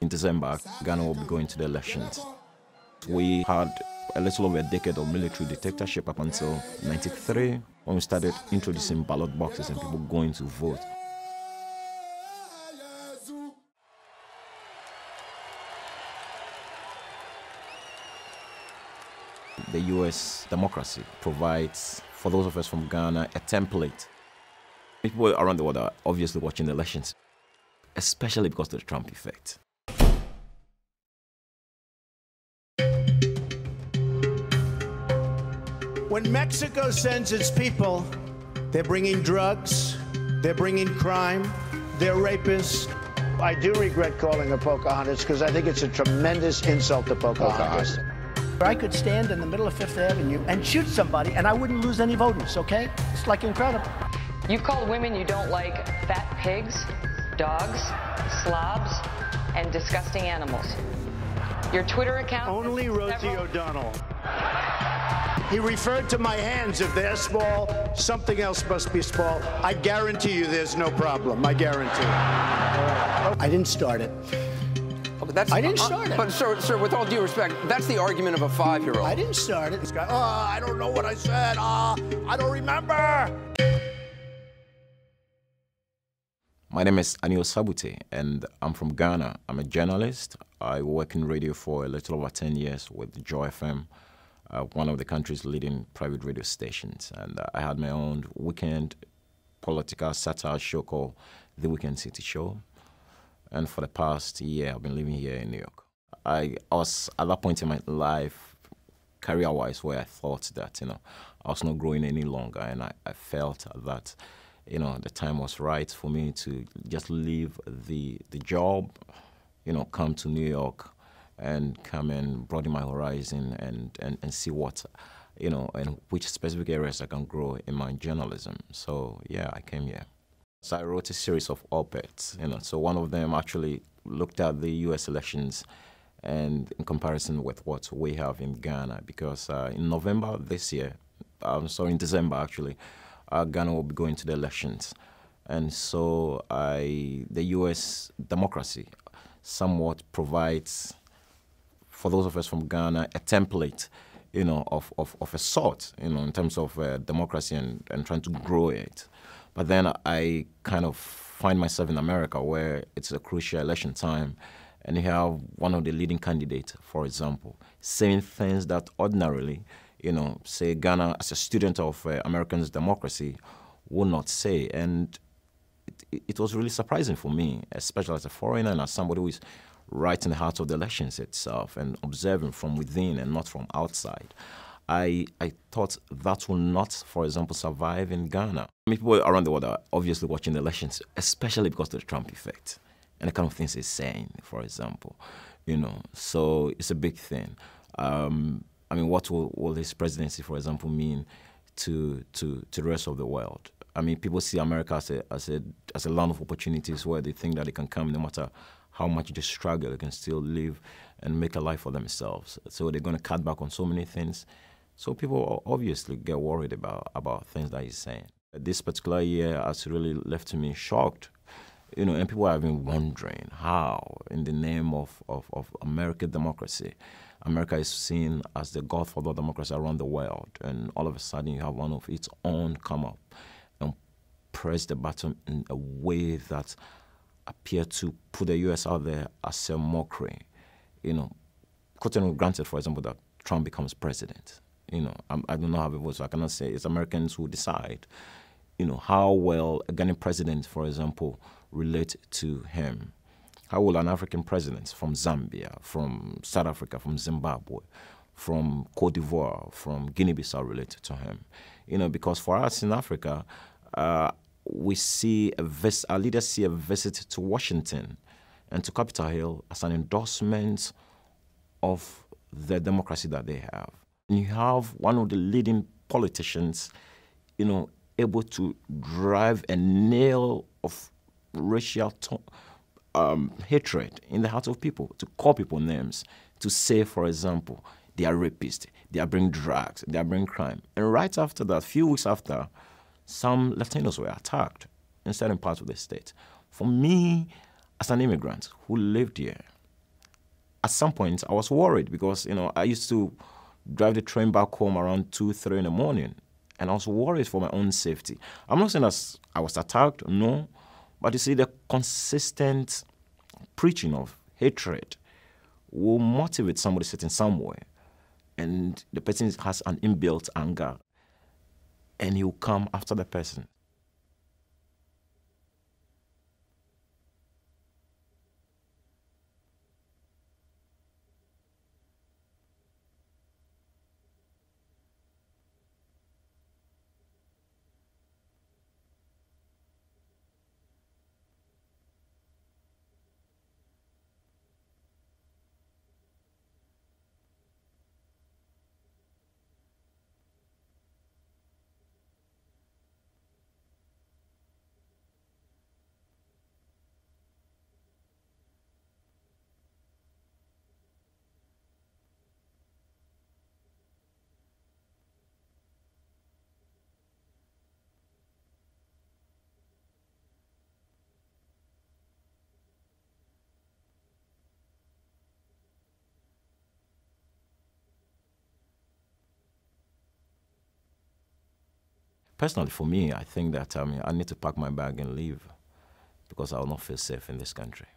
In December, Ghana will be going to the elections. We had a little over a decade of military dictatorship up until '93, when we started introducing ballot boxes and people going to vote. The US democracy provides, for those of us from Ghana, a template. People around the world are obviously watching the elections, especially because of the Trump effect. When Mexico sends its people, they're bringing drugs, they're bringing crime, they're rapists. I do regret calling her Pocahontas because I think it's a tremendous insult to Pocahontas. I could stand in the middle of Fifth Avenue and shoot somebody and I wouldn't lose any voters, okay? It's like incredible. You've called women you don't like fat pigs, dogs, slobs, and disgusting animals. Your Twitter account... Only Rosie O'Donnell. He referred to my hands. If they're small, something else must be small. I guarantee you there's no problem. I guarantee it. I didn't start it. I didn't start it. But, sir, with all due respect, that's the argument of a 5-year-old. I didn't start it. This guy, I don't know what I said. I don't remember. My name is Anil Sabute, and I'm from Ghana. I'm a journalist. I work in radio for a little over 10 years with Joy FM, one of the country's leading private radio stations. And I had my own weekend political satire show called The Weekend City Show. And for the past year, I've been living here in New York. I was at that point in my life, career-wise, where I thought that, I was not growing any longer, and I felt that, the time was right for me to just leave the job, come to New York and come and broaden my horizon and see what, and which specific areas I can grow in my journalism. So, yeah, I came here. So I wrote a series of op-eds, so one of them actually looked at the U.S. elections and in comparison with what we have in Ghana, because in November this year, in December actually, Ghana will be going to the elections. And so the U.S. democracy somewhat provides, for those of us from Ghana, a template, of a sort, in terms of democracy and trying to grow it. But then I kind of find myself in America, where it's a crucial election time, and you have one of the leading candidates, for example, saying things that ordinarily, say Ghana, as a student of American democracy, would not say. And it was really surprising for me, especially as a foreigner and as somebody who is right in the heart of the elections itself and observing from within and not from outside. I thought that will not, for example, survive in Ghana. People around the world are obviously watching the elections, especially because of the Trump effect and the kind of things he's saying, for example. So it's a big thing. What will his presidency, for example, mean to the rest of the world? People see America as a land of opportunities where they think that they can come no matter how much they struggle, they can still live and make a life for themselves. So they're going to cut back on so many things. So people obviously get worried about things that he's saying. This particular year has really left me shocked, and people have been wondering how, in the name of American democracy, America is seen as the godfather of democracy around the world, and all of a sudden you have one of its own come up and press the button in a way that appear to put the U.S. out there as a mockery. Taking granted, for example, that Trump becomes president. I do not have a vote, so I cannot say it's Americans who decide, how well a Ghanaian president, for example, relate to him. How will an African president from Zambia, from South Africa, from Zimbabwe, from Cote d'Ivoire, from Guinea-Bissau relate to him? Because for us in Africa, we see our leaders see a visit to Washington and to Capitol Hill as an endorsement of the democracy that they have. And you have one of the leading politicians, able to drive a nail of racial hatred in the hearts of people, to call people names, to say, for example, they are rapists, they are bringing drugs, they are bringing crime. And right after that, a few weeks after, some lieutenants were attacked in certain parts of the state. For me, as an immigrant who lived here, at some point I was worried because, I used to drive the train back home around 2, 3 in the morning, and I was worried for my own safety. I'm not saying that I was attacked, no, but you see, the consistent preaching of hatred will motivate somebody sitting somewhere, and the person has an inbuilt anger, and he'll come after the person. Personally, for me, I think that I need to pack my bag and leave because I will not feel safe in this country.